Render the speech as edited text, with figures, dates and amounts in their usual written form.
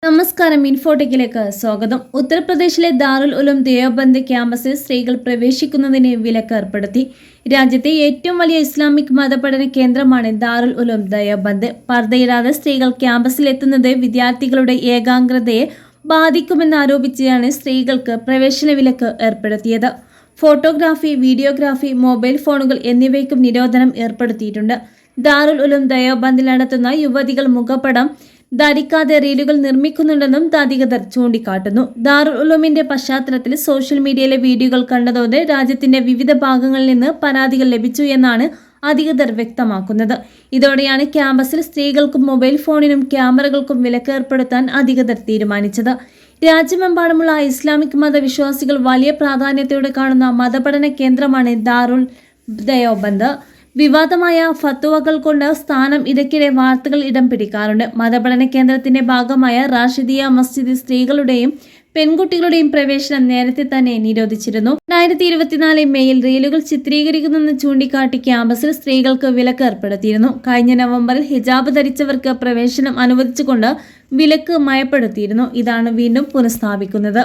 നമസ്കാരം, ഇൻഫോടെക്കിലേക്ക് സ്വാഗതം. ഉത്തർപ്രദേശിലെ ദാറുൽ ഉലൂം ദേവബന്ദ് ക്യാമ്പസിൽ സ്ത്രീകൾ പ്രവേശിക്കുന്നതിന് വിലക്ക് ഏർപ്പെടുത്തി. രാജ്യത്തെ ഏറ്റവും വലിയ ഇസ്ലാമിക് മതപഠന കേന്ദ്രമാണ് ദാറുൽ ഉലൂം ദേവബന്ദ്. പർദ്ദയിടാതെ സ്ത്രീകൾ ക്യാമ്പസിൽ എത്തുന്നത് വിദ്യാർത്ഥികളുടെ ഏകാഗ്രതയെ ബാധിക്കുമെന്നാരോപിച്ചാണ് സ്ത്രീകൾക്ക് പ്രവേശന വിലക്ക് ഏർപ്പെടുത്തിയത്. ഫോട്ടോഗ്രാഫി, വീഡിയോഗ്രാഫി, മൊബൈൽ ഫോണുകൾ എന്നിവയ്ക്കും നിരോധനം ഏർപ്പെടുത്തിയിട്ടുണ്ട്. ദാറുൽ ഉലൂം ദേവബന്ദിൽ നടത്തുന്ന യുവതികൾ മുഖപടം ധരിക്കാതെ റീലുകൾ നിർമ്മിക്കുന്നുണ്ടെന്നും അധികൃതർ ചൂണ്ടിക്കാട്ടുന്നു. ദാറുൽ ഉലൂമിന്റെ പശ്ചാത്തലത്തിൽ സോഷ്യൽ മീഡിയയിലെ വീഡിയോകൾ കണ്ടതോടെ രാജ്യത്തിന്റെ വിവിധ ഭാഗങ്ങളിൽ നിന്ന് പരാതികൾ ലഭിച്ചു എന്നാണ് അധികൃതർ വ്യക്തമാക്കുന്നത്. ഇതോടെയാണ് ക്യാമ്പസിൽ സ്ത്രീകൾക്കും മൊബൈൽ ഫോണിനും ക്യാമറകൾക്കും വിലക്ക് ഏർപ്പെടുത്താൻ അധികൃതർ തീരുമാനിച്ചത്. രാജ്യമെമ്പാടുമുള്ള ഇസ്ലാമിക് മതവിശ്വാസികൾ വലിയ പ്രാധാന്യത്തോടെ കാണുന്ന മതപഠന കേന്ദ്രമാണ് ദാറുൽ ദേവബന്ദ്. വിവാദമായ ഫത്വകൾ കൊണ്ട് സ്ഥാനം ഇടയ്ക്കിടെ വാർത്തകൾ ഇടം പിടിക്കാറുണ്ട്. മതപഠന കേന്ദ്രത്തിന്റെ ഭാഗമായ റാഷിദിയ മസ്ജിദിൽ സ്ത്രീകളുടെയും പെൺകുട്ടികളുടെയും പ്രവേശനം നേരത്തെ തന്നെ നിരോധിച്ചിരുന്നു. 2024 മെയിൽ റീലുകൾ ചിത്രീകരിക്കുന്നെന്ന് ചൂണ്ടിക്കാട്ടി ക്യാമ്പസിൽ സ്ത്രീകൾക്ക് വിലക്ക് ഏർപ്പെടുത്തിയിരുന്നു. കഴിഞ്ഞ നവംബറിൽ ഹിജാബ് ധരിച്ചവർക്ക് പ്രവേശനം അനുവദിച്ചുകൊണ്ട് വിലക്ക് മയപ്പെടുത്തിയിരുന്നു. ഇതാണ് വീണ്ടും പുനഃസ്ഥാപിക്കുന്നത്.